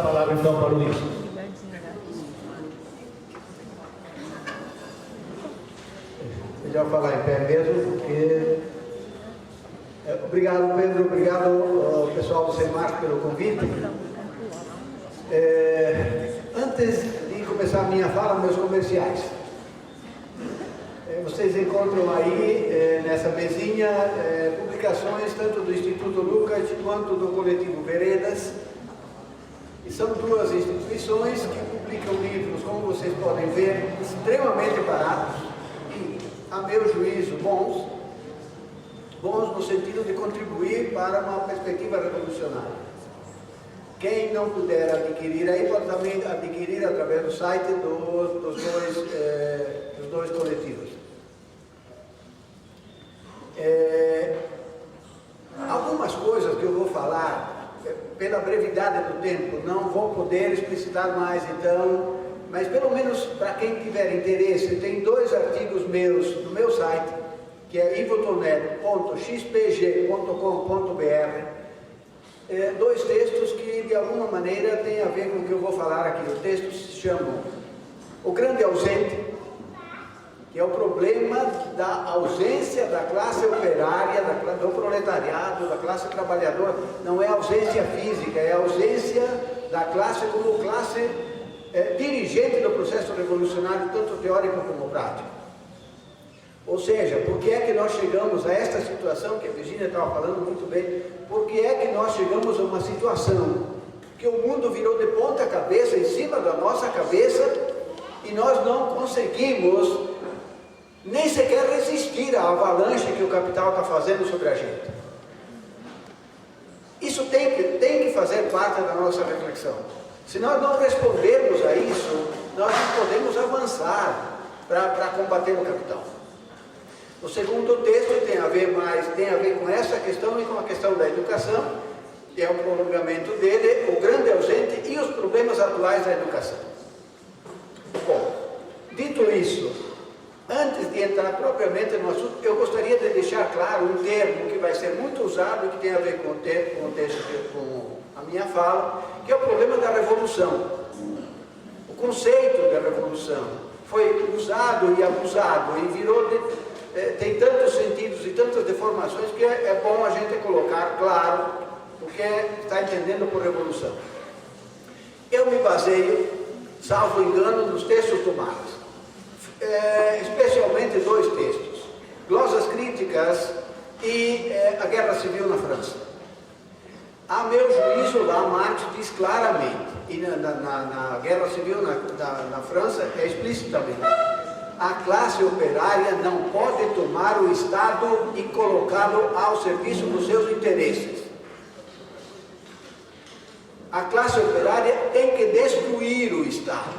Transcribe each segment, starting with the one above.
palavra então para o Luiz. Melhor falar em pé mesmo, porque... Obrigado, Pedro, obrigado ao pessoal do SEMARC pelo convite. Antes de começar a minha fala, meus comerciais. Vocês encontram aí, nessa mesinha, publicações tanto do Instituto Lucas quanto do Coletivo Veredas. E são duas instituições que publicam livros, como vocês podem ver, extremamente baratos e, a meu juízo, bons no sentido de contribuir para uma perspectiva revolucionária. Quem não puder adquirir aí, pode também adquirir através do site dos dois coletivos. Algumas coisas que eu vou falar, pela brevidade do tempo, não vou poder explicitar mais, então, mas pelo menos para quem tiver interesse, tem 2 artigos meus no meu site, que é ivotonet.xpg.com.br, 2 textos que de alguma maneira têm a ver com o que eu vou falar aqui. Os textos se chamam O Grande Ausente, que é o problema da ausência da classe operária, do proletariado, da classe trabalhadora. Não é ausência física, é ausência da classe como classe dirigente do processo revolucionário, tanto teórico como prático. Ou seja, por que é que nós chegamos a esta situação, que a Virginia estava falando muito bem, por que é que nós chegamos a uma situação que o mundo virou de ponta cabeça, em cima da nossa cabeça, e nós não conseguimos nem sequer resistir à avalanche que o capital está fazendo sobre a gente. Isso tem que fazer parte da nossa reflexão. Se nós não respondermos a isso, nós não podemos avançar para combater o capital. O segundo texto tem a ver com essa questão e com a questão da educação, que é o prolongamento dele, o grande ausente e os problemas atuais da educação. Bom, dito isso, antes de entrar propriamente no assunto, eu gostaria de deixar claro um termo que vai ser muito usado e que tem a ver com o texto, com a minha fala, que é o problema da revolução. O conceito da revolução foi usado e abusado e virou tem tantos sentidos e tantas deformações que é bom a gente colocar claro o que está entendendo por revolução. Eu me baseio, salvo engano, nos textos do Marx, especialmente 2 textos, Glosas Críticas e A Guerra Civil na França. A meu juízo, lá Marx diz claramente, e na Guerra Civil na França é explicitamente, a classe operária não pode tomar o Estado e colocá-lo ao serviço dos seus interesses. A classe operária tem que destruir o Estado.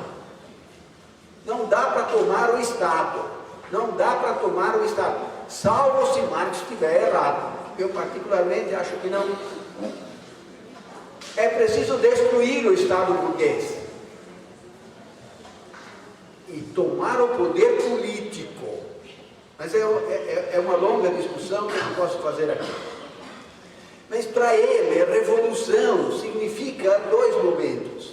Não dá para tomar o Estado. Não dá para tomar o Estado. Salvo se Marx estiver errado. Eu particularmente acho que não. É preciso destruir o Estado burguês e tomar o poder político. Mas é uma longa discussão que eu não posso fazer aqui. Mas para ele, a revolução significa 2 momentos.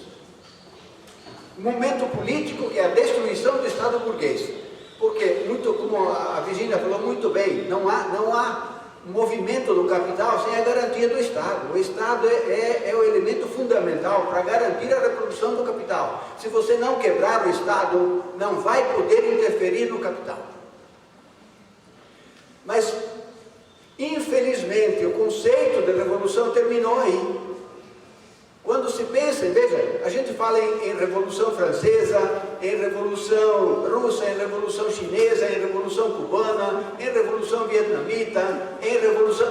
O momento político, que é a destruição do Estado burguês. Porque, como a Virginia falou muito bem, não há movimento do capital sem a garantia do Estado. O Estado é o elemento fundamental para garantir a reprodução do capital. Se você não quebrar o Estado, não vai poder interferir no capital. Mas, infelizmente, o conceito de revolução terminou aí. Quando se pensa, veja, a gente fala em Revolução Francesa, em Revolução Russa, em Revolução Chinesa, em Revolução Cubana, em Revolução Vietnamita,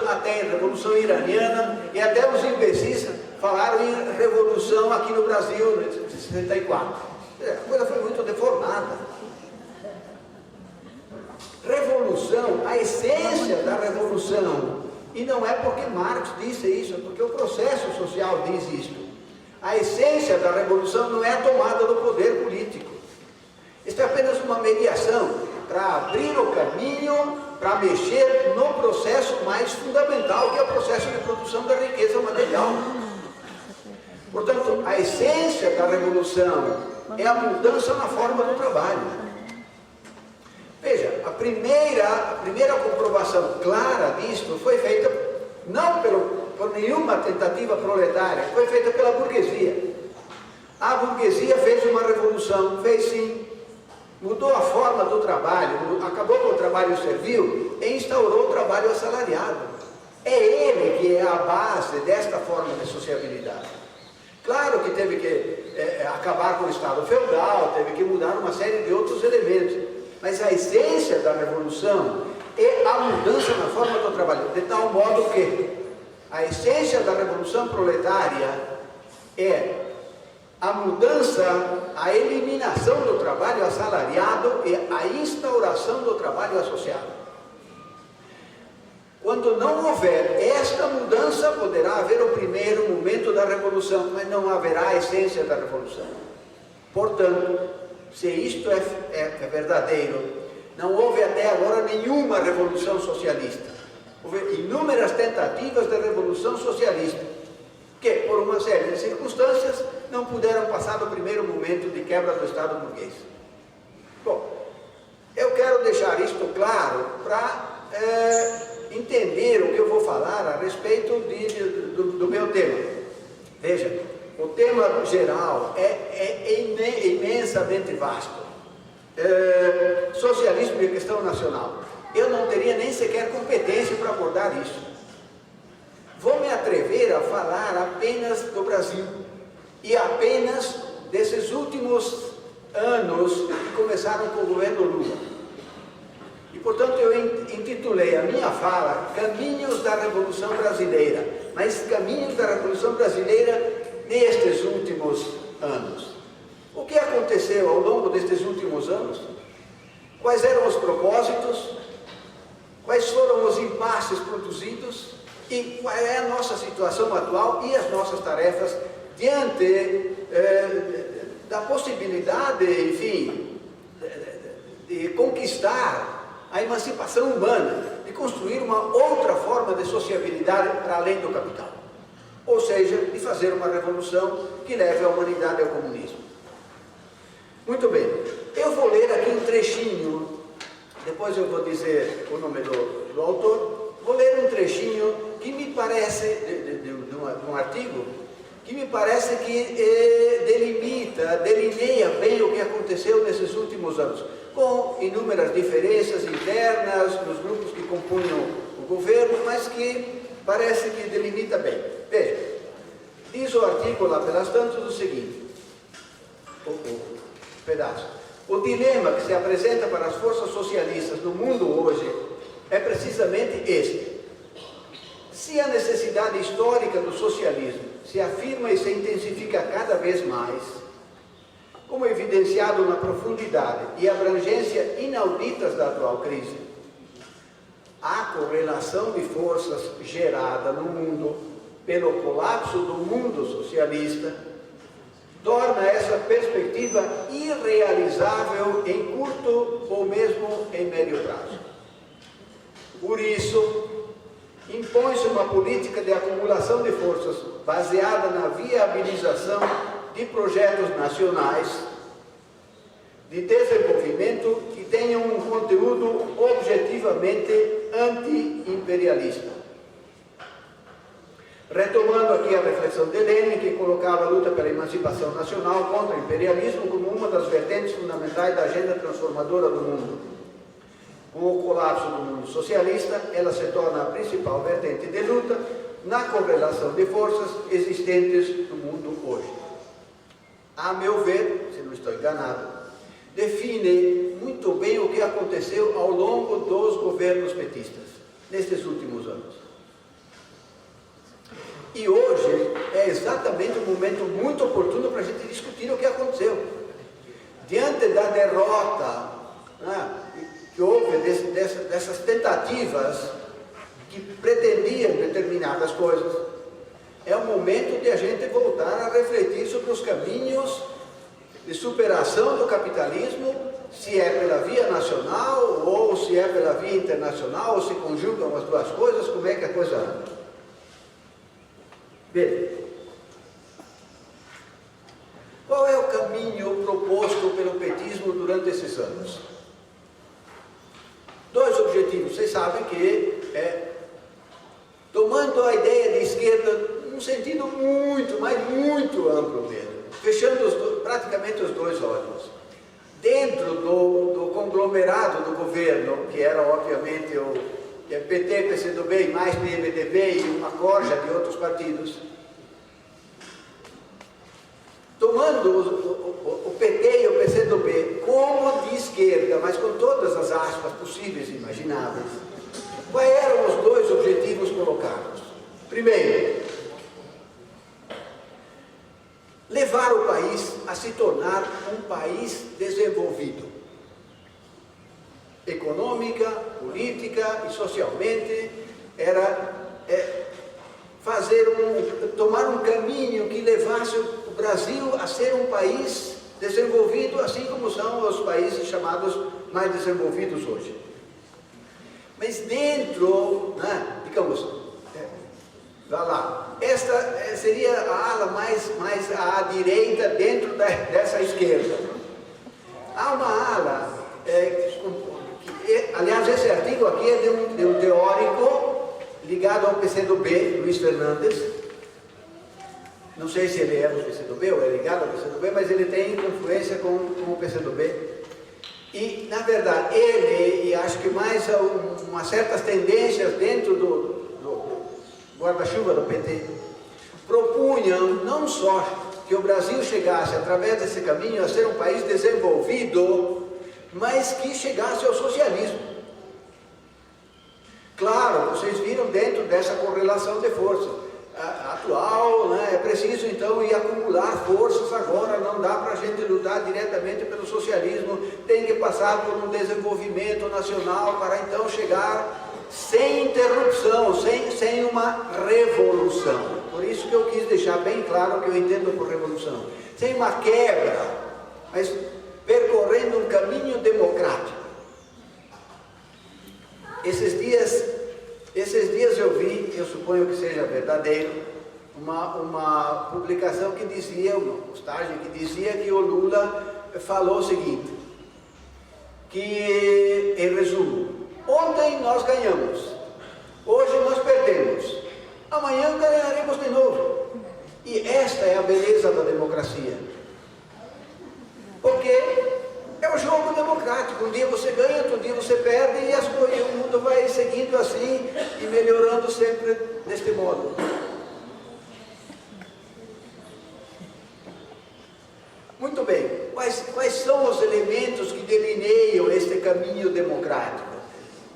até em Revolução Iraniana, e até os imbecis falaram em Revolução aqui no Brasil, em 64. A coisa foi muito deformada. Revolução, a essência da revolução, e não é porque Marx disse isso, é porque o processo social diz isso. A essência da revolução não é a tomada do poder político. Isso é apenas uma mediação para abrir o caminho, para mexer no processo mais fundamental, que é o processo de produção da riqueza material. Portanto, a essência da revolução é a mudança na forma do trabalho. Veja, a primeira comprovação clara disto foi feita não por nenhuma tentativa proletária, foi feita pela burguesia. A burguesia fez uma revolução, fez sim, mudou a forma do trabalho, acabou com o trabalho servil e instaurou o trabalho assalariado. É ele que é a base desta forma de sociabilidade. Claro que teve que acabar com o Estado feudal, teve que mudar uma série de outros elementos, mas a essência da revolução é a mudança na forma do trabalho, de tal modo que a essência da revolução proletária é a mudança, a eliminação do trabalho assalariado e a instauração do trabalho associado. Quando não houver esta mudança, poderá haver o primeiro momento da revolução, mas não haverá a essência da revolução. Portanto, se isto é verdadeiro, não houve até agora nenhuma revolução socialista. Houve inúmeras tentativas de revolução socialista, que por uma série de circunstâncias não puderam passar do primeiro momento de quebra do Estado burguês. Bom, eu quero deixar isto claro para entender o que eu vou falar a respeito do meu tema. Veja, o tema geral é imensamente vasto. Socialismo e questão nacional. Eu não teria nem sequer competência para abordar isso. Vou me atrever a falar apenas do Brasil e apenas desses últimos anos que começaram com o governo Lula. E, portanto, eu intitulei a minha fala Caminhos da Revolução Brasileira, mas Caminhos da Revolução Brasileira nestes últimos anos. O que aconteceu ao longo destes últimos anos? Quais eram os propósitos? Quais foram os impasses produzidos? E qual é a nossa situação atual e as nossas tarefas diante da possibilidade, enfim, de conquistar a emancipação humana, de construir uma outra forma de sociabilidade para além do capital. Ou seja, de fazer uma revolução que leve a humanidade ao comunismo. Muito bem, eu vou ler aqui um trechinho, depois eu vou dizer o nome do autor, vou ler um trechinho que me parece, de um artigo, que me parece que delineia bem o que aconteceu nesses últimos anos, com inúmeras diferenças internas nos grupos que compunham o governo, mas que parece que delimita bem. Veja, diz o artigo lá pelas tantas o seguinte, pedaço. O dilema que se apresenta para as forças socialistas no mundo hoje é precisamente este. Se a necessidade histórica do socialismo se afirma e se intensifica cada vez mais, como evidenciado na profundidade e abrangência inauditas da atual crise, a correlação de forças gerada no mundo pelo colapso do mundo socialista torna essa perspectiva irrealizável em curto ou mesmo em médio prazo. Por isso, impõe-se uma política de acumulação de forças baseada na viabilização de projetos nacionais de desenvolvimento que tenham um conteúdo objetivamente anti-imperialista. Retomando aqui a reflexão de Lenin, que colocava a luta pela emancipação nacional contra o imperialismo como uma das vertentes fundamentais da agenda transformadora do mundo. Com o colapso do mundo socialista, ela se torna a principal vertente de luta na correlação de forças existentes no mundo hoje. A meu ver, se não estou enganado, define muito bem o que aconteceu ao longo dos governos petistas, nestes últimos anos. E hoje é exatamente um momento muito oportuno para a gente discutir o que aconteceu. Diante da derrota, que houve dessas tentativas que pretendiam determinadas coisas, é o momento de a gente voltar a refletir sobre os caminhos de superação do capitalismo, se é pela via nacional ou se é pela via internacional, ou se conjugam as duas coisas, como é que a coisa anda. Bem, Qual é o caminho proposto pelo petismo durante esses anos? Dois objetivos. Vocês sabem que tomando a ideia de esquerda num sentido muito, mas muito amplo mesmo, fechando praticamente os dois olhos. Dentro do conglomerado do governo, que era obviamente o PT, PCdoB, mais PMDB e uma corja de outros partidos, tomando o PT e o PCdoB como de esquerda, mas com todas as aspas possíveis e imagináveis, quais eram os dois objetivos colocados? Primeiro, levar o país a se tornar um país desenvolvido, econômica, política e socialmente, era tomar um caminho que levasse o Brasil a ser um país desenvolvido, assim como são os países chamados mais desenvolvidos hoje. Mas dentro, digamos, vá lá, esta seria a ala mais à direita dentro dessa esquerda. Há uma ala, aliás, esse artigo aqui é de um teórico ligado ao PCdoB, Luiz Fernandes. Não sei se ele é do PCdoB ou é ligado ao PCdoB, mas ele tem influência com o PCdoB. E, na verdade, ele, e acho que mais umas certas tendências dentro do guarda-chuva do PT, propunham não só que o Brasil chegasse, através desse caminho, a ser um país desenvolvido, mas que chegasse ao socialismo. Claro, vocês viram dentro dessa correlação de forças atual, é preciso então ir acumular forças agora, não dá para a gente lutar diretamente pelo socialismo, tem que passar por um desenvolvimento nacional para então chegar sem interrupção, sem uma revolução. Por isso que eu quis deixar bem claro o que eu entendo por revolução. Sem uma quebra, mas percorrendo um caminho democrático. Esses dias eu vi, eu suponho que seja verdadeiro, uma publicação que dizia, uma postagem que dizia que o Lula falou o seguinte, que, em resumo, ontem nós ganhamos, hoje nós perdemos, amanhã ganharemos de novo. E esta é a beleza da democracia. Porque é um jogo democrático, um dia você ganha, outro dia você perde e o mundo vai seguindo assim e melhorando sempre deste modo. Muito bem, quais são os elementos que delineiam este caminho democrático?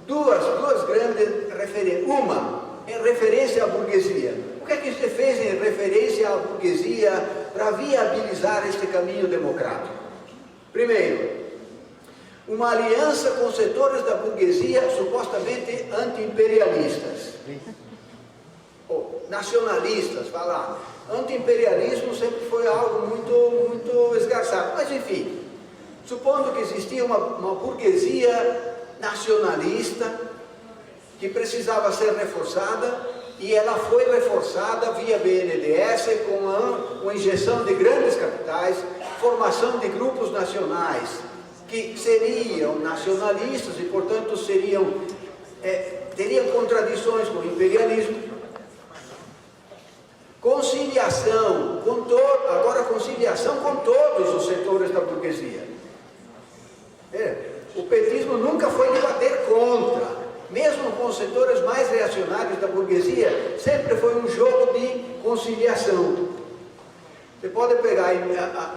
Duas grandes referências. Uma, em referência à burguesia. O que é que você fez em referência à burguesia para viabilizar este caminho democrático? Primeiro, uma aliança com setores da burguesia supostamente anti-imperialistas, ou nacionalistas, falar. Anti-imperialismo sempre foi algo muito esgarçado, mas enfim, supondo que existia uma burguesia nacionalista que precisava ser reforçada, e ela foi reforçada via BNDES com uma injeção de grandes capitais, formação de grupos nacionais que seriam nacionalistas e, portanto, teriam contradições com o imperialismo. Conciliação, agora conciliação com todos os setores da burguesia. O petismo nunca foi de bater contra, mesmo com os setores mais reacionários da burguesia, sempre foi um jogo de conciliação. Você pode pegar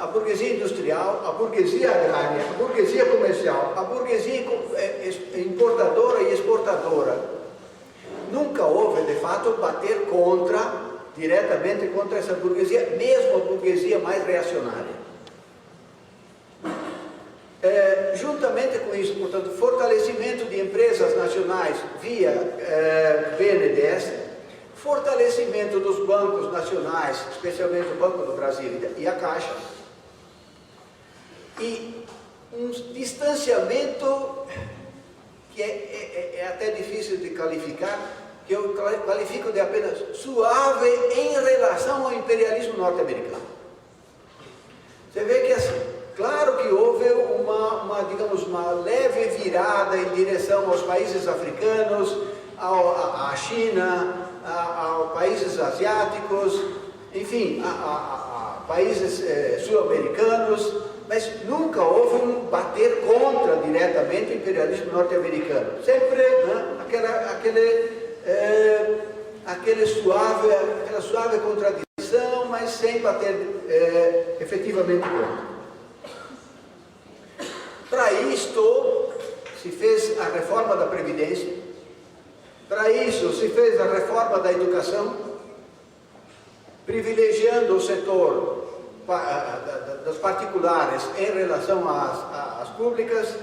a burguesia industrial, a burguesia agrária, a burguesia comercial, a burguesia importadora e exportadora. Nunca houve, de fato, bater diretamente contra essa burguesia, mesmo a burguesia mais reacionária. Juntamente com isso, portanto, fortalecimento de empresas nacionais via BNDES, fortalecimento dos bancos nacionais, especialmente o Banco do Brasil e a Caixa, e um distanciamento que é até difícil de qualificar, que eu qualifico de apenas suave em relação ao imperialismo norte-americano. Você vê que, assim, claro que houve digamos, uma leve virada em direção aos países africanos, à China, aos países asiáticos, enfim, a países sul-americanos, mas nunca houve um bater contra diretamente o imperialismo norte-americano. Sempre, né, aquela suave contradição, mas sem bater efetivamente contra. Para isto se fez a reforma da Previdência, para isso se fez a reforma da educação, privilegiando o setor das particulares em relação às públicas,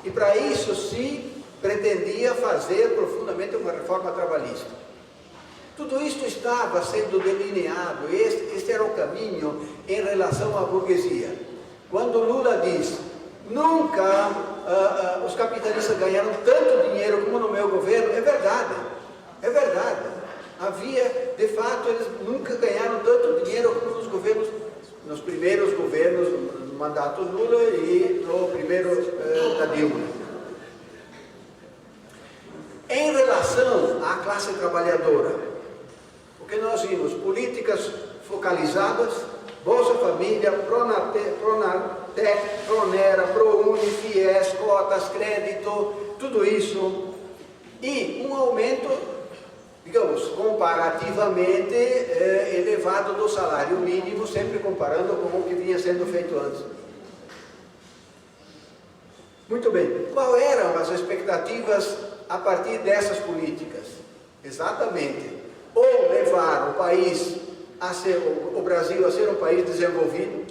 e para isso se pretendia fazer profundamente uma reforma trabalhista. Tudo isto estava sendo delineado, este era o caminho em relação à burguesia. Quando Lula diz: nunca os capitalistas ganharam tanto dinheiro como no meu governo, é verdade, é verdade. Havia, de fato, eles nunca ganharam tanto dinheiro como nos primeiros governos, no mandato Lula e no primeiro da Dilma. Em relação à classe trabalhadora, o que nós vimos? Políticas focalizadas, Bolsa Família, Pronatec, Pronera, ProUni, FIES, cotas, crédito, tudo isso, e um aumento, digamos, comparativamente elevado do salário mínimo, sempre comparando com o que vinha sendo feito antes. Muito bem, quais eram as expectativas a partir dessas políticas? Exatamente, ou levar o país o Brasil a ser um país desenvolvido,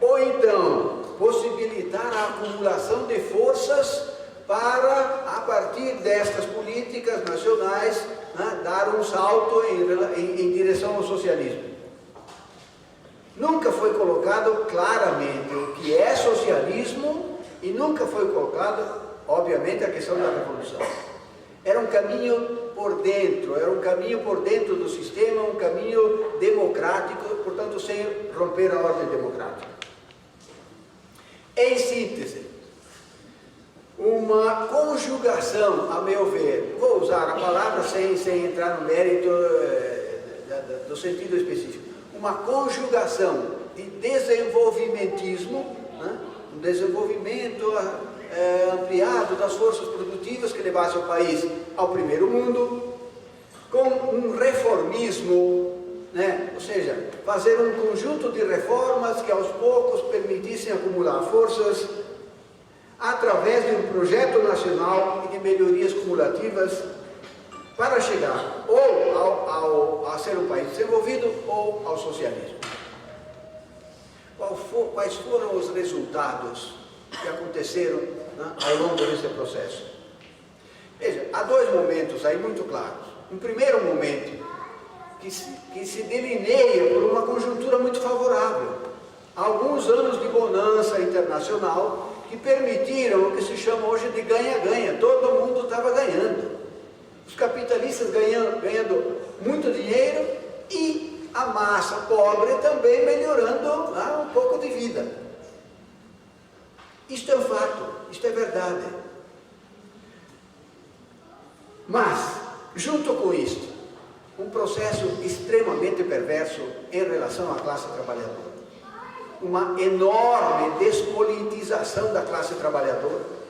ou então possibilitar a acumulação de forças para, a partir destas políticas nacionais, né, dar um salto em direção ao socialismo. Nunca foi colocado claramente o que é socialismo e nunca foi colocado, obviamente, a questão da revolução. Era um caminho por dentro do sistema, um caminho democrático, portanto, sem romper a ordem democrática. Em síntese, uma conjugação, a meu ver, vou usar a palavra sem entrar no mérito do sentido específico, uma conjugação de desenvolvimentismo, né, um desenvolvimento ampliado das forças produtivas que levasse o país ao primeiro mundo, com um reformismo, né? Ou seja, fazer um conjunto de reformas que aos poucos permitissem acumular forças através de um projeto nacional e de melhorias cumulativas para chegar ou a ser um país desenvolvido ou ao socialismo. Quais foram os resultados que aconteceram, né, ao longo desse processo? Veja, há dois momentos aí muito claros. Um primeiro momento que se delineia por uma conjuntura muito favorável. Alguns anos de bonança internacional que permitiram o que se chama hoje de ganha-ganha. Todo mundo estava ganhando. Os capitalistas ganhando muito dinheiro e a massa pobre também melhorando um pouco de vida. Isto é um fato, isto é verdade. Mas, junto com isto, um processo extremamente perverso em relação à classe trabalhadora. Uma enorme despolitização da classe trabalhadora.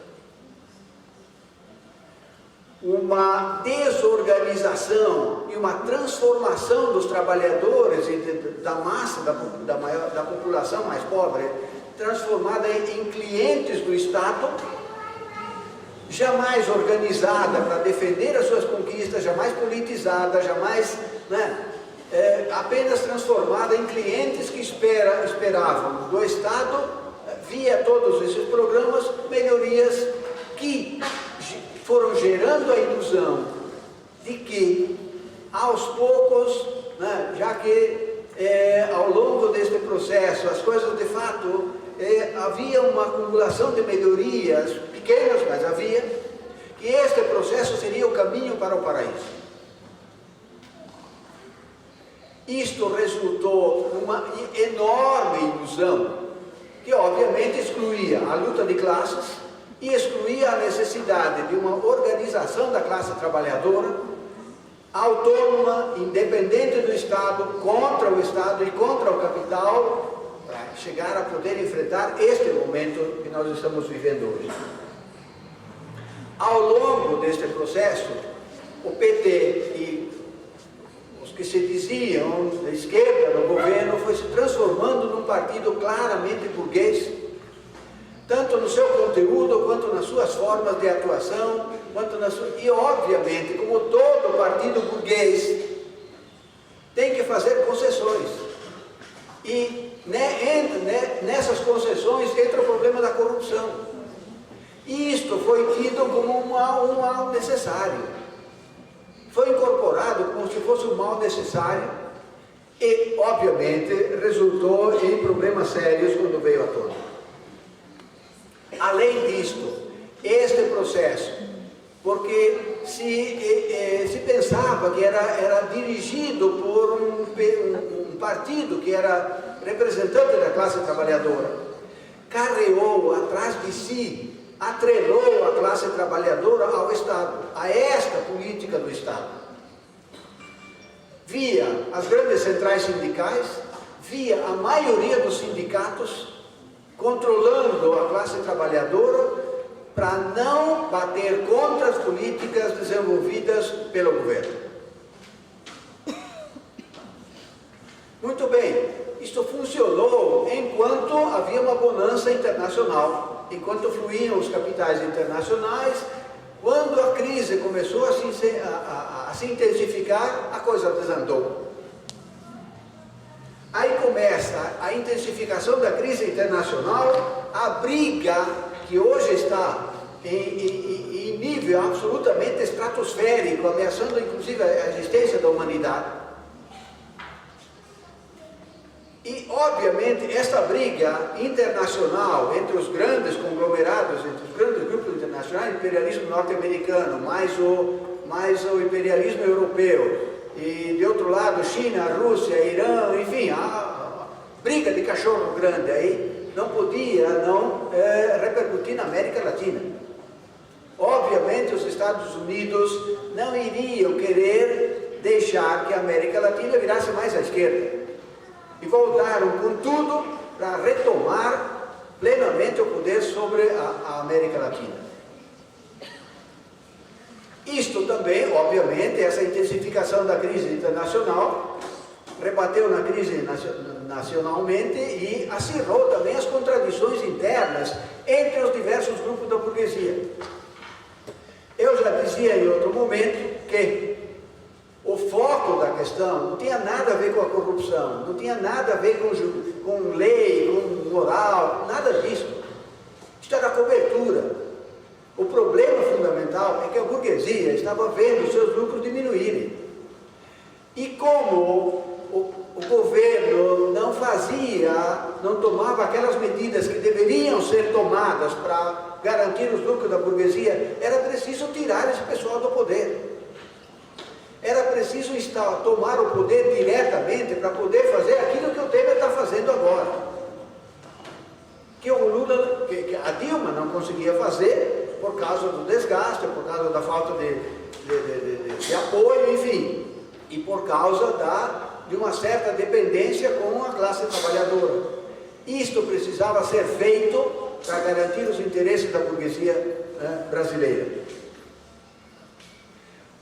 Uma desorganização e uma transformação dos trabalhadores e da massa, da população mais pobre, transformada em clientes do Estado, jamais organizada para defender as suas conquistas, jamais politizada, jamais, né, apenas transformada em clientes que esperavam do Estado, via todos esses programas, melhorias que foram gerando a ilusão de que, aos poucos, né, já que ao longo deste processo as coisas de fato havia uma acumulação de melhorias pequenas, mas havia, que este processo seria o caminho para o paraíso. Isto resultou numa enorme ilusão, que obviamente excluía a luta de classes e excluía a necessidade de uma organização da classe trabalhadora autônoma, independente do Estado, contra o Estado e contra o capital, para chegar a poder enfrentar este momento que nós estamos vivendo hoje. Ao longo deste processo, o PT e os que se diziam da esquerda no governo foi se transformando num partido claramente burguês, tanto no seu conteúdo, quanto nas suas formas de atuação, e obviamente, como todo partido burguês, tem que fazer concessões. E nessas concessões entra o problema da corrupção. E isto foi tido como um mal necessário. Foi incorporado como se fosse um mal necessário e, obviamente, resultou em problemas sérios quando veio à tona. Além disto, este processo, porque se pensava que era dirigido por um partido que era representante da classe trabalhadora, carreou atrás de si, atrelou a classe trabalhadora ao Estado, a esta política do Estado. Via as grandes centrais sindicais, via a maioria dos sindicatos controlando a classe trabalhadora para não bater contra as políticas desenvolvidas pelo governo. Muito bem, isto funcionou enquanto havia uma bonança internacional, enquanto fluíam os capitais internacionais. Quando a crise começou a se intensificar, a coisa desandou. Aí começa a intensificação da crise internacional, a briga que hoje está em nível absolutamente estratosférico, ameaçando inclusive a existência da humanidade. E, obviamente, esta briga internacional entre os grandes conglomerados, entre os grandes grupos internacionais, imperialismo norte-americano, mais o imperialismo europeu, e de outro lado China, Rússia, Irã, enfim, a briga de cachorro grande aí não podia não repercutir na América Latina. Obviamente os Estados Unidos não iriam querer deixar que a América Latina virasse mais à esquerda e voltaram com tudo para retomar plenamente o poder sobre a América Latina. Isto também, obviamente, essa intensificação da crise internacional rebateu na crise nacionalmente e acirrou também as contradições internas entre os diversos grupos da burguesia. Eu já dizia em outro momento que o foco da questão não tinha nada a ver com a corrupção, não tinha nada a ver com lei, com moral, nada disso. Isto era cobertura. O problema fundamental é que a burguesia estava vendo seus lucros diminuírem. E como o governo não tomava aquelas medidas que deveriam ser tomadas para garantir os lucros da burguesia, era preciso tirar esse pessoal do poder. Era preciso tomar o poder diretamente para poder fazer aquilo que o Temer está fazendo agora. Que a Dilma não conseguia fazer por causa do desgaste, por causa da falta de apoio, enfim, e por causa de uma certa dependência com a classe trabalhadora. Isto precisava ser feito para garantir os interesses da burguesia brasileira.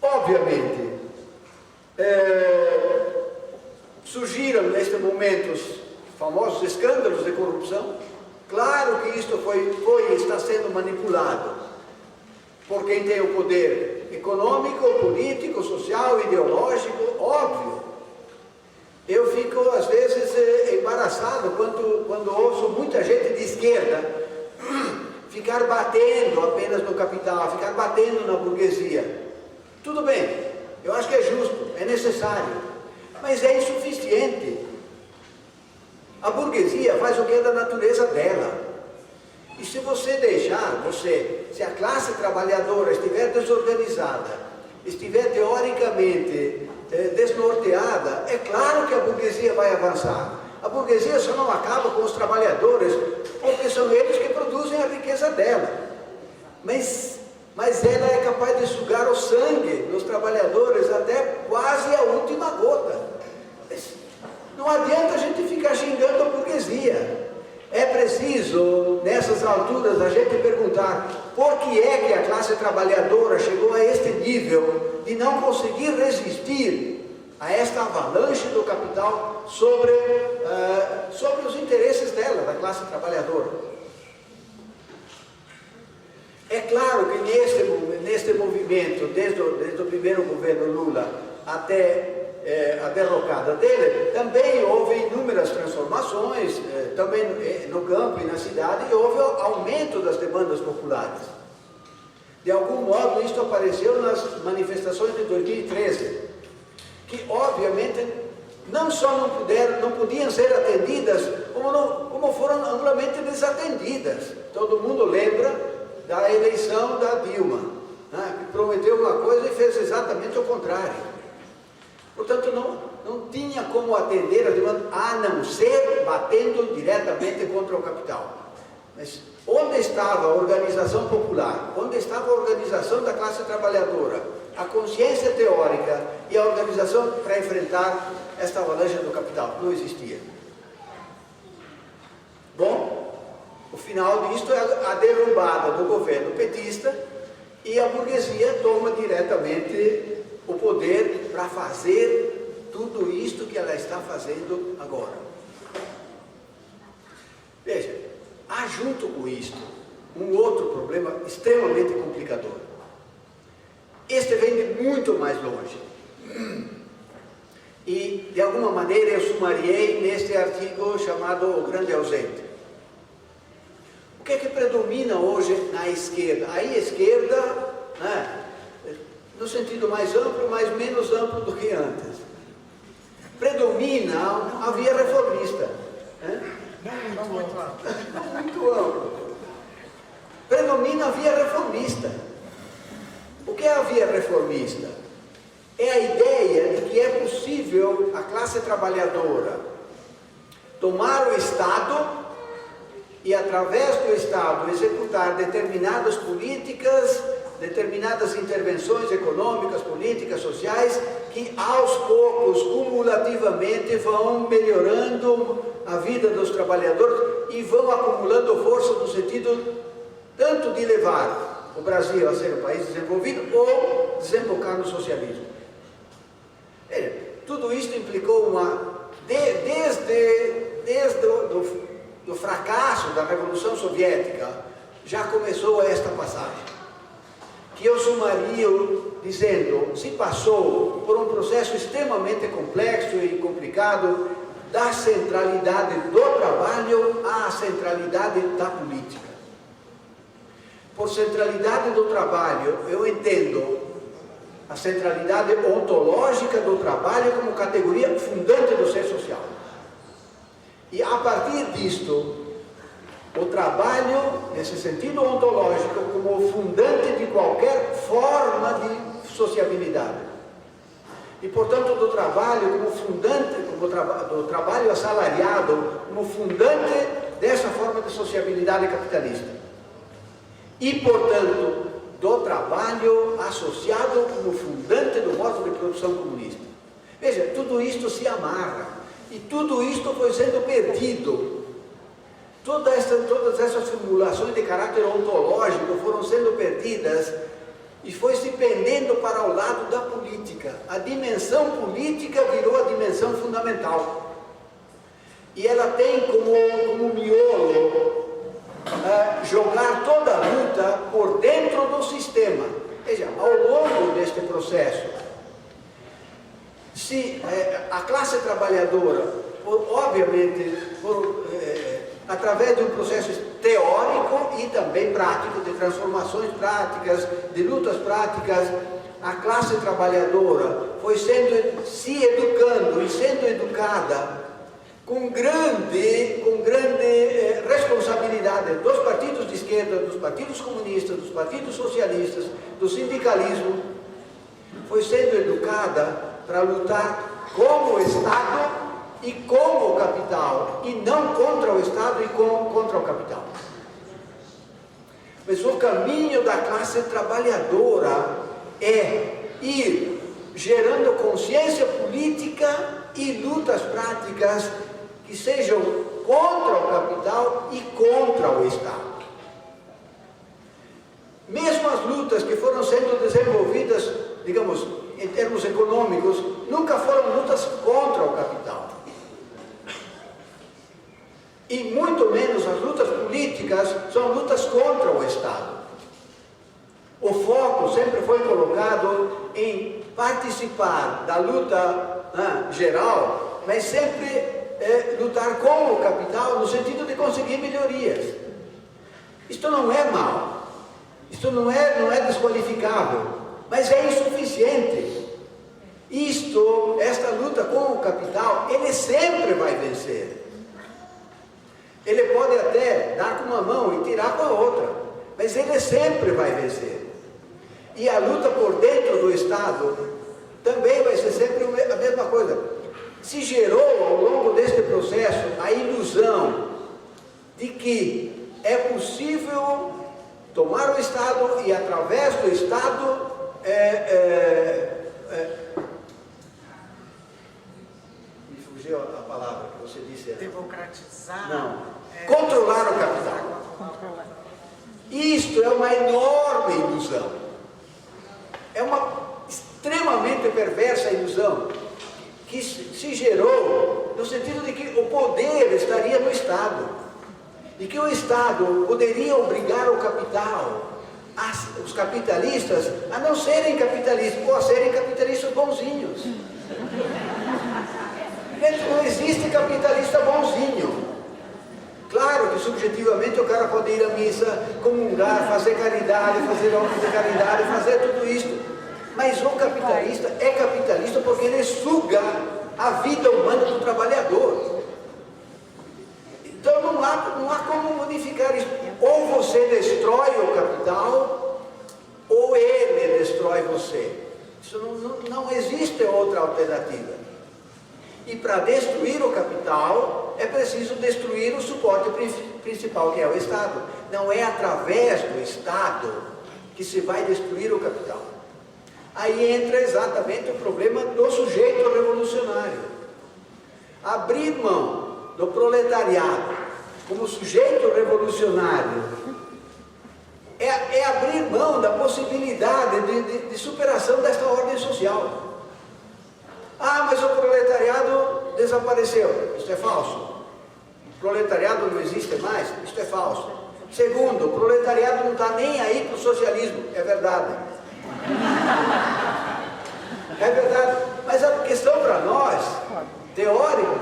Obviamente, surgiram neste momento os famosos escândalos de corrupção. Claro que isto está sendo manipulado por quem tem o poder econômico, político, social, ideológico, óbvio. Eu fico, às vezes, embaraçado quando ouço muita gente de esquerda ficar batendo apenas no capital, ficar batendo na burguesia. Tudo bem, eu acho que é justo, é necessário, mas é insuficiente. A burguesia faz o que é da natureza dela. E se você deixar, se a classe trabalhadora estiver desorganizada, estiver teoricamente desnorteada, é claro que a burguesia vai avançar. A burguesia só não acaba com os trabalhadores, porque são eles que produzem a riqueza dela. Mas ela é capaz de sugar o sangue dos trabalhadores até quase a última gota. Não adianta a gente ficar xingando a burguesia. É preciso, nessas alturas, a gente perguntar por que é que a classe trabalhadora chegou a este nível de não conseguir resistir a esta avalanche do capital sobre os interesses dela, da classe trabalhadora. É claro que neste movimento, desde o primeiro governo Lula até a derrocada dele, também houve inúmeras transformações, também no campo e na cidade, e houve aumento das demandas populares. De algum modo, isso apareceu nas manifestações de 2013, que obviamente não só não podiam ser atendidas, como foram amplamente desatendidas. Todo mundo lembra da eleição da Dilma, né, que prometeu uma coisa e fez exatamente o contrário. Portanto, não tinha como atender a demanda, a não ser batendo diretamente contra o capital. Mas onde estava a organização popular, onde estava a organização da classe trabalhadora, a consciência teórica e a organização para enfrentar esta avalanche do capital? Não existia. Bom, o final disto é a derrubada do governo petista e a burguesia toma diretamente o poder para fazer tudo isto que ela está fazendo agora. Veja, há junto com isto um outro problema extremamente complicador. Este vem de muito mais longe. E, de alguma maneira, eu sumariei neste artigo chamado O Grande Ausente. O que é que predomina hoje na esquerda? Aí a esquerda, né, no sentido mais amplo, mas menos amplo do que antes. Predomina a via reformista. Né? Não muito amplo. Predomina a via reformista. O que é a via reformista? É a ideia de que é possível a classe trabalhadora tomar o Estado e, através do Estado, executar determinadas políticas, determinadas intervenções econômicas, políticas, sociais, que aos poucos, cumulativamente, vão melhorando a vida dos trabalhadores e vão acumulando força no sentido tanto de levar o Brasil a ser um país desenvolvido ou desembocar no socialismo. Tudo isso implicou desde o fracasso da Revolução Soviética, já começou esta passagem, que eu sumaria dizendo, se passou por um processo extremamente complexo e complicado, da centralidade do trabalho à centralidade da política. Por centralidade do trabalho, eu entendo a centralidade ontológica do trabalho como categoria fundante do ser social. E a partir disto, o trabalho, nesse sentido ontológico, como fundante de qualquer forma de sociabilidade. E, portanto, do trabalho como fundante, do trabalho assalariado, como fundante dessa forma de sociabilidade capitalista. E, portanto, do trabalho associado como fundante do modo de produção comunista. Veja, tudo isto se amarra, e tudo isto foi sendo perdido. Todas essas formulações de caráter ontológico foram sendo perdidas e foi se pendendo para o lado da política. A dimensão política virou a dimensão fundamental. E ela tem como miolo jogar toda a luta por dentro do sistema. Veja, ao longo deste processo, se a classe trabalhadora, obviamente, através de um processo teórico e também prático, de transformações práticas, de lutas práticas, a classe trabalhadora foi se educando e sendo educada com grande responsabilidade dos partidos de esquerda, dos partidos comunistas, dos partidos socialistas, do sindicalismo, foi sendo educada para lutar com o Estado e com o capital, e não contra o Estado e contra o capital. Mas o caminho da classe trabalhadora é ir gerando consciência política e lutas práticas que sejam contra o capital e contra o Estado. Mesmo as lutas que foram sendo desenvolvidas, digamos, em termos econômicos, nunca foram lutas contra o capital. E muito menos as lutas políticas são lutas contra o Estado. O foco sempre foi colocado em participar da luta geral, mas sempre lutar com o capital no sentido de conseguir melhorias. Isto não é mal, isto não é desqualificável, mas é insuficiente. Esta luta com o capital, ele sempre vai vencer. Ele pode até dar com uma mão e tirar com a outra, mas ele sempre vai vencer. E a luta por dentro do Estado também vai ser sempre a mesma coisa. Se gerou ao longo deste processo a ilusão de que é possível tomar o Estado e através do Estado me fugiu a palavra que você disse. Democratizar. Não. Controlar o capital. Isto é uma enorme ilusão. É uma extremamente perversa ilusão que se gerou no sentido de que o poder estaria no Estado e que o Estado poderia obrigar o capital, os capitalistas, a não serem capitalistas ou a serem capitalistas bonzinhos. Não existe capitalista bonzinho. Claro que subjetivamente o cara pode ir à missa, comungar, fazer caridade, fazer obras de caridade, fazer tudo isso. Mas o capitalista é capitalista porque ele suga a vida humana do trabalhador. Então não há como modificar isso. Ou você destrói o capital, ou ele destrói você. Isso não existe outra alternativa. E para destruir o capital, é preciso destruir o suporte principal, que é o Estado. Não é através do Estado que se vai destruir o capital. Aí entra exatamente o problema do sujeito revolucionário. Abrir mão do proletariado como sujeito revolucionário é abrir mão da possibilidade de superação desta ordem social. Ah, mas o proletariado desapareceu. Isto é falso. O proletariado não existe mais. Isto é falso. Segundo, o proletariado não está nem aí para o socialismo. É verdade. É verdade. Mas a questão para nós, teórico,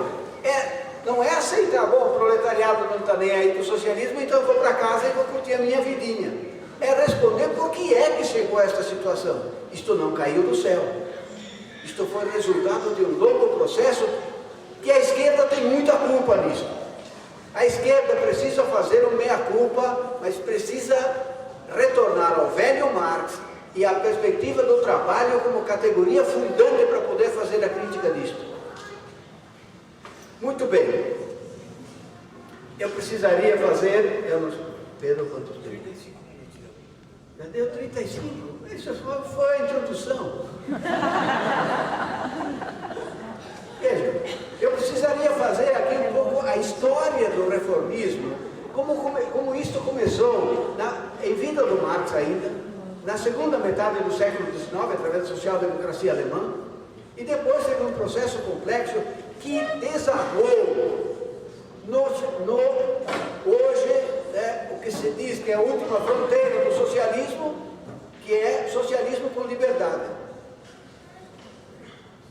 não é aceitar, bom, o proletariado não está nem aí para o socialismo, então eu vou para casa e vou curtir a minha vidinha. É responder por que é que chegou a esta situação. Isto não caiu do céu. Isto foi resultado de um longo processo que a esquerda tem muita culpa nisso. A esquerda precisa fazer um meia-culpa, mas precisa retornar ao velho Marx e à perspectiva do trabalho como categoria fundante para poder fazer a crítica disto. Muito bem. Eu precisaria fazer... Pedro, quantos 35 minutos? Já deu 35? Isso foi a introdução. Veja, eu precisaria fazer aqui um pouco a história do reformismo, como isto começou em vida do Marx ainda, na segunda metade do século XIX, através da social-democracia alemã, e depois teve um processo complexo que desarmou hoje, o que se diz que é a última fronteira do socialismo, que é socialismo com liberdade.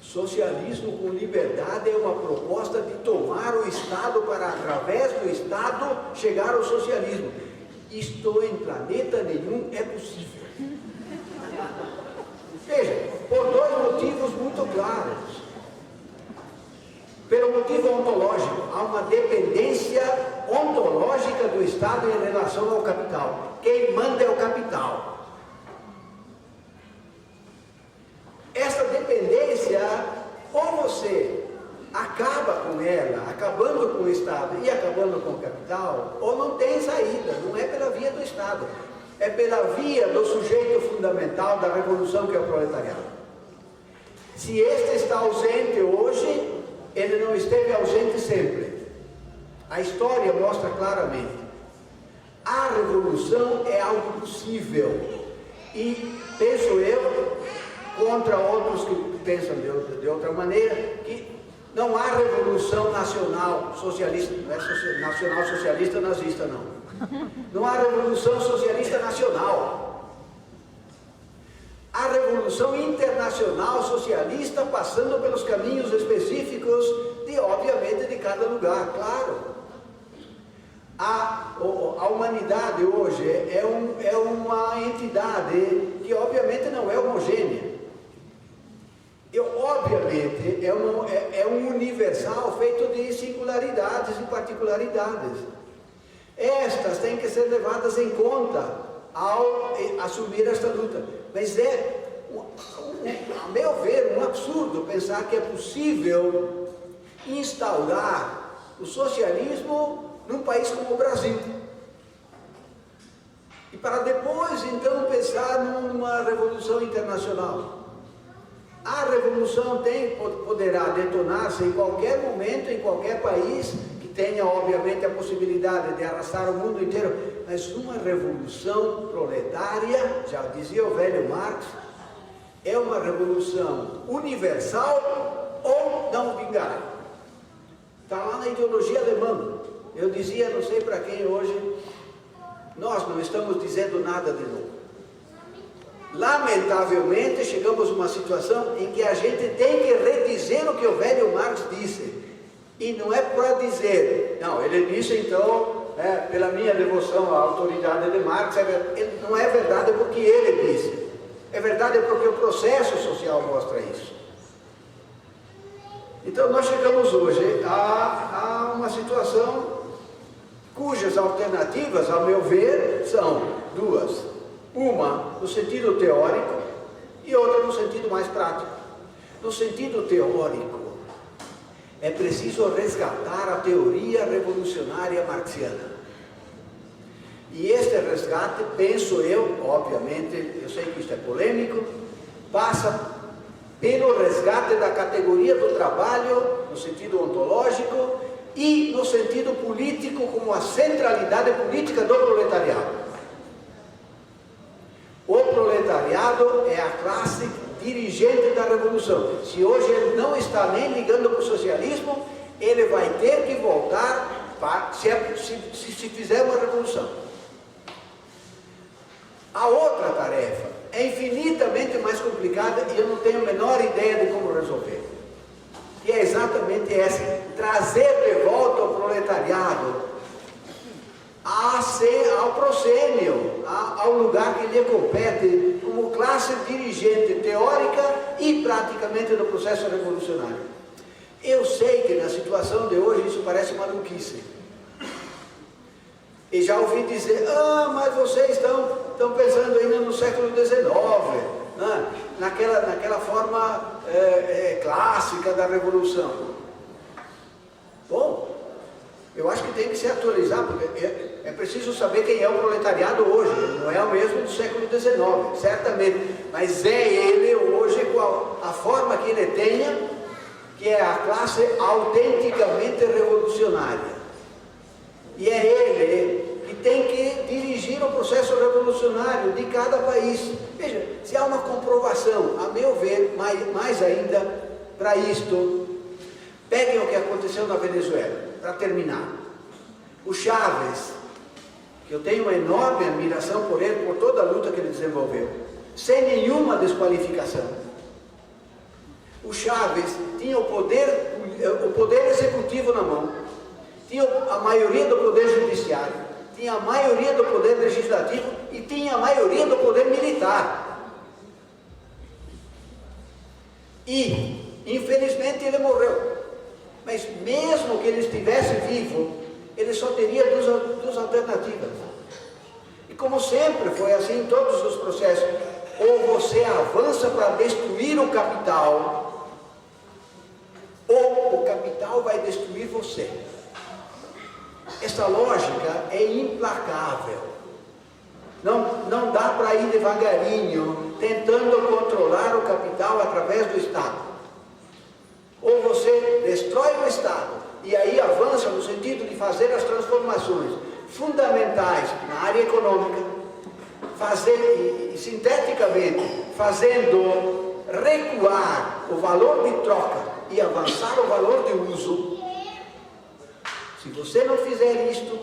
Socialismo com liberdade é uma proposta de tomar o Estado para, através do Estado, chegar ao socialismo. Isto em planeta nenhum é possível. Veja, por dois motivos muito claros. Pelo motivo ontológico, há uma dependência ontológica do Estado em relação ao capital. Quem manda é o capital. democracia, ou você acaba com ela, acabando com o Estado e acabando com o capital, ou não tem saída, não é pela via do Estado, é pela via do sujeito fundamental da revolução, que é o proletariado. Se este está ausente hoje, ele não esteve ausente sempre. A história mostra claramente. A revolução é algo possível. E penso eu, contra outros que pensam de outra maneira, que não há revolução nacional socialista, não é nacional socialista nazista, não. Não há revolução socialista nacional. A revolução internacional socialista, passando pelos caminhos específicos obviamente, de cada lugar, claro. A humanidade hoje é uma entidade que obviamente não é homogênea. Obviamente é um universal feito de singularidades e particularidades. Estas têm que ser levadas em conta ao assumir esta luta. Mas a meu ver, um absurdo pensar que é possível instaurar o socialismo num país como o Brasil. E para depois, então, pensar numa revolução internacional. A revolução poderá detonar-se em qualquer momento, em qualquer país, que tenha, obviamente, a possibilidade de arrastar o mundo inteiro, mas uma revolução proletária, já dizia o velho Marx, é uma revolução universal ou não vingará. Está lá na ideologia alemã. Eu dizia, não sei para quem hoje, nós não estamos dizendo nada de novo. Lamentavelmente, chegamos a uma situação em que a gente tem que redizer o que o velho Marx disse. E não é para dizer, não, ele disse então, pela minha devoção à autoridade de Marx, não é verdade porque ele disse. É verdade porque o processo social mostra isso. Então nós chegamos hoje a uma situação cujas alternativas, ao meu ver, são duas. Uma no sentido teórico e outra no sentido mais prático. No sentido teórico, é preciso resgatar a teoria revolucionária marxiana. E este resgate, penso eu, obviamente, eu sei que isto é polêmico, passa pelo resgate da categoria do trabalho, no sentido ontológico, e no sentido político, como a centralidade política do proletariado. O proletariado é a classe dirigente da revolução. Se hoje ele não está nem ligando para o socialismo, ele vai ter que voltar se fizer uma revolução. A outra tarefa é infinitamente mais complicada e eu não tenho a menor ideia de como resolver. Que é exatamente essa: trazer de volta o proletariado ao proscênio, ao lugar que lhe compete como classe dirigente teórica e praticamente do processo revolucionário. Eu sei que na situação de hoje isso parece maluquice. E já ouvi dizer, mas vocês estão pensando ainda no século XIX, né? naquela forma clássica da revolução. Bom, eu acho que tem que se atualizar, porque é preciso saber quem é o proletariado hoje. Ele não é o mesmo do século XIX, certamente, mas é ele hoje com a forma que ele tenha, que é a classe autenticamente revolucionária. E é ele que tem que dirigir o processo revolucionário de cada país. Veja, se há uma comprovação, a meu ver, mais ainda para isto, peguem o que aconteceu na Venezuela, para terminar. O Chávez, que eu tenho uma enorme admiração por ele, por toda a luta que ele desenvolveu, sem nenhuma desqualificação. O Chávez tinha o poder executivo na mão, tinha a maioria do poder judiciário, tinha a maioria do poder legislativo e tinha a maioria do poder militar. E, infelizmente, ele morreu. Mas mesmo que ele estivesse vivo, ele só teria duas alternativas. E como sempre foi assim em todos os processos, ou você avança para destruir o capital, ou o capital vai destruir você. Essa lógica é implacável. Não dá para ir devagarinho, tentando controlar o capital através do Estado. Ou você destrói o Estado, e aí avança no sentido de fazer as transformações fundamentais na área econômica, fazer, e sinteticamente, fazendo recuar o valor de troca e avançar o valor de uso. Se você não fizer isto,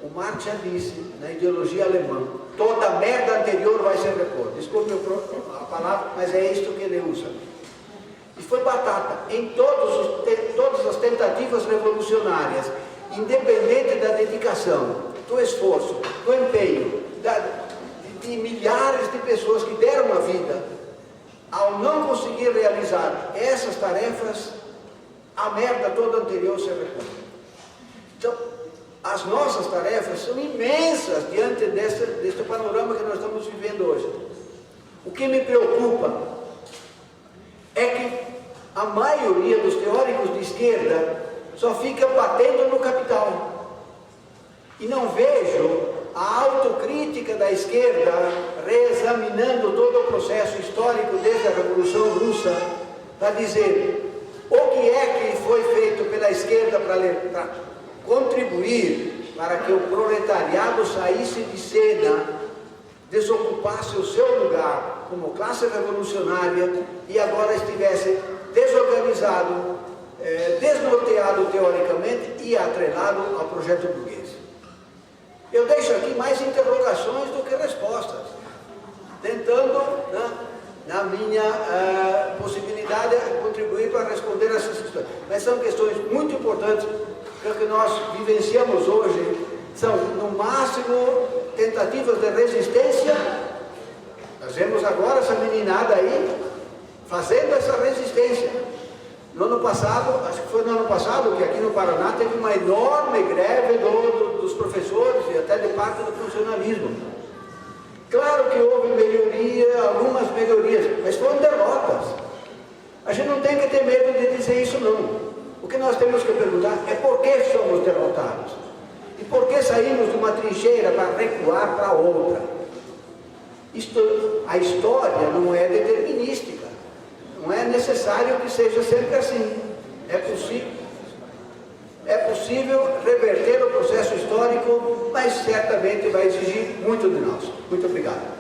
o Marx já disse, na ideologia alemã, toda merda anterior vai ser reposta. Desculpe a palavra, mas é isto que ele usa. E foi batata em todas as tentativas revolucionárias, independente da dedicação, do esforço, do empenho, de milhares de pessoas que deram a vida. Ao não conseguir realizar essas tarefas, a merda toda anterior se reposta. Então, as nossas tarefas são imensas diante deste panorama que nós estamos vivendo hoje. O que me preocupa é que a maioria dos teóricos de esquerda só fica batendo no capital. E não vejo a autocrítica da esquerda reexaminando todo o processo histórico desde a Revolução Russa para dizer o que é que foi feito pela esquerda para contribuir para que o proletariado saísse de cena, desocupasse o seu lugar como classe revolucionária e agora estivesse desorganizado, desnorteado teoricamente e atrelado ao projeto burguês. Eu deixo aqui mais interrogações do que respostas, tentando, na minha possibilidade, contribuir para responder essas questões. Mas são questões muito importantes, porque o que nós vivenciamos hoje são, no máximo, tentativas de resistência. Nós vemos agora essa meninada aí fazendo essa resistência. No ano passado, acho que foi no ano passado, que aqui no Paraná teve uma enorme greve dos professores e até de parte do funcionalismo. Claro que houve melhoria, algumas melhorias, mas foram derrotas. A gente não tem que ter medo de dizer isso não. O que nós temos que perguntar é por que somos derrotados. E por que saímos de uma trincheira para recuar para outra. A história não é determinística. Não é necessário que seja sempre assim. É possível reverter o processo histórico, mas certamente vai exigir muito de nós. Muito obrigado.